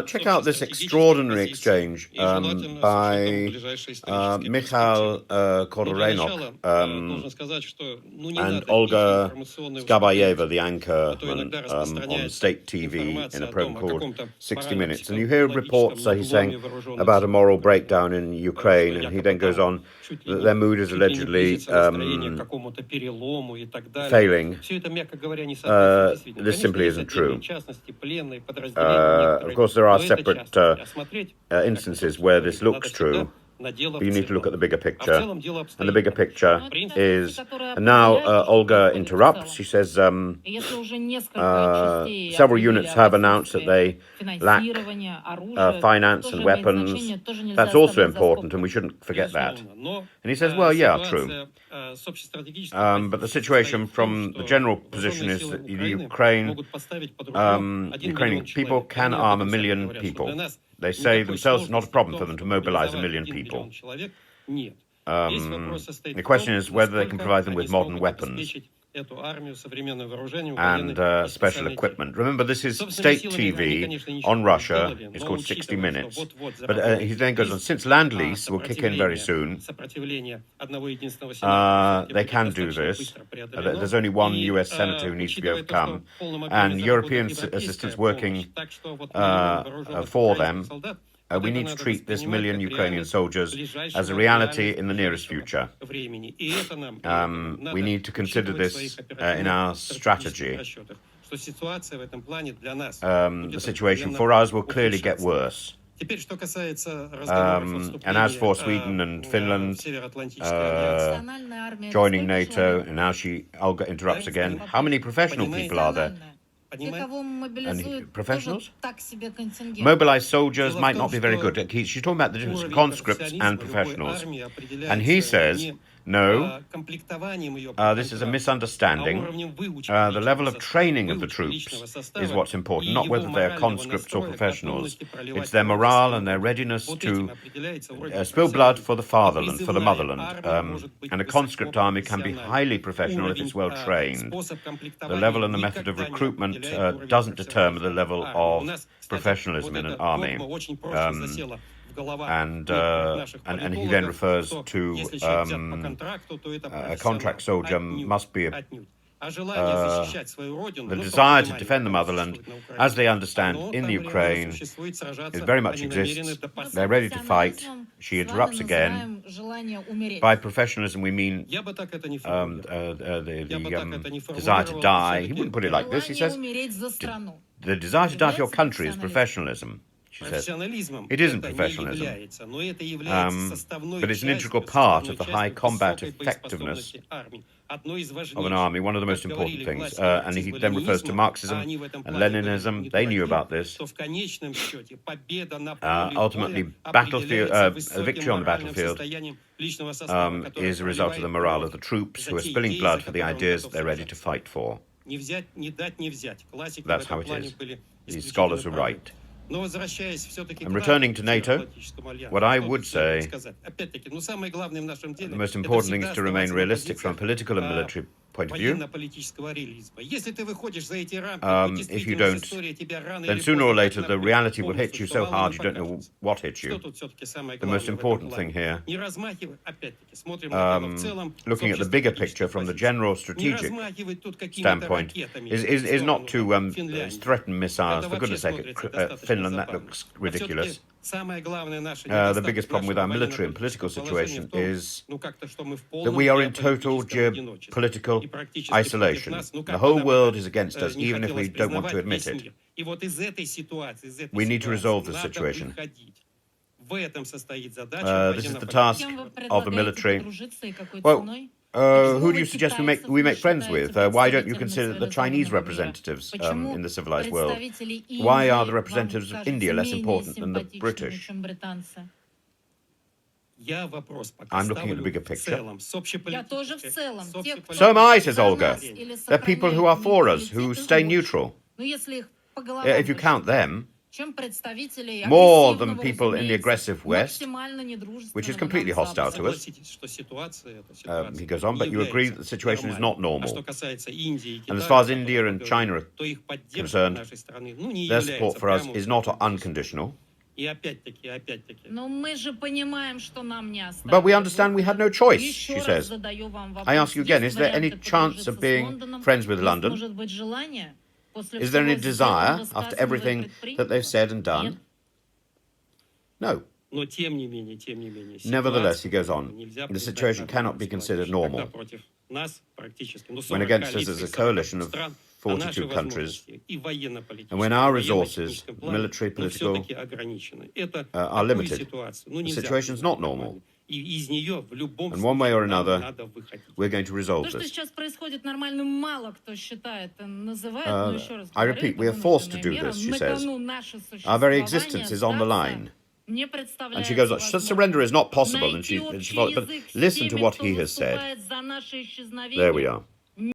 Check out this extraordinary exchange by Mikhail Korolenok and Olga Skabayeva, the anchor on state TV in a program called 60 Minutes. And you hear reports, he's saying, about a moral breakdown in Ukraine, and he then goes on that their mood is allegedly failing. This simply isn't true. Of course, there are separate instances where this looks true, but you need to look at the bigger picture. And the bigger picture is, and now Olga interrupts. She says several units have announced that they lack finance and weapons. That's also important, and we shouldn't forget that. And he says, well, yeah, true. But the situation from the general position is that Ukrainian people can arm 1 million people. They say themselves it's not a problem for them to mobilize 1 million people. The question is whether they can provide them with modern weapons and special equipment. Remember, this is state TV on Russia. It's called 60 Minutes. But he then goes on, since Land-Lease will kick in very soon, they can do this. There's only one US senator who needs to be overcome, and European assistance working for them. We need to treat this 1 million Ukrainian soldiers as a reality in the nearest future. We need to consider this in our strategy. The situation for us will clearly get worse. And as for Sweden and Finland joining NATO, and now Olga interrupts again, how many professional people are there? And professionals? Mobilized soldiers might not be very good. She's talking about the difference between conscripts and professionals. And he says, no, this is a misunderstanding. The level of training of the troops is what's important, not whether they're conscripts or professionals. It's their morale and their readiness to spill blood for the fatherland, for the motherland. And a conscript army can be highly professional if it's well trained. The level and the method of recruitment doesn't determine the level of professionalism in an army. And he then refers to a contract soldier must be the desire to defend the motherland, as they understand in the Ukraine, it very much exists. They're ready to fight. She interrupts again. By professionalism, we mean the desire to die. He wouldn't put it like this. He says, the desire to die for your country is professionalism. She says, it isn't professionalism, but it's an integral part of the high combat effectiveness of an army, one of the most important things. And he then refers to Marxism and Leninism. They knew about this. Ultimately, victory on the battlefield is a result of the morale of the troops who are spilling blood for the ideas that they're ready to fight for. That's how it is. These scholars are right. And returning to NATO, what I would say, the most important thing is to remain realistic from a political and military point of view. If you don't, then sooner or later the reality will hit you so hard you don't know what hit you. The most important thing here, looking at the bigger picture from the general strategic standpoint, is not to threaten missiles. For goodness sake, Finland, that looks ridiculous. The biggest problem with our military and political situation is that we are in total geopolitical isolation. The whole world is against us, even if we don't want to admit it. We need to resolve the situation. This is the task of the military. Well, who do you suggest we make friends with? Why don't you consider the Chinese representatives in the civilized world? Why are the representatives of India less important than the British? I'm looking at the bigger picture. So am I, says Olga. They're people who are for us, who stay neutral. If you count them, more than people in the aggressive West, which is completely hostile to us. He goes on, but you agree that the situation is not normal. And as far as India and China are concerned, their support for us is not unconditional. But we understand we had no choice, she says. I ask you again, is there any chance of being friends with London? Is there any desire after everything that they've said and done? No. Nevertheless, he goes on, the situation cannot be considered normal. When against us there's a coalition of 42 countries, and when our resources, military, political, are limited, the situation's not normal. And one way or another, we're going to resolve this. I repeat, we are forced to do this, she says. Our very existence is on the line. And she goes, surrender is not possible. And she but listen to what he has said. There we are.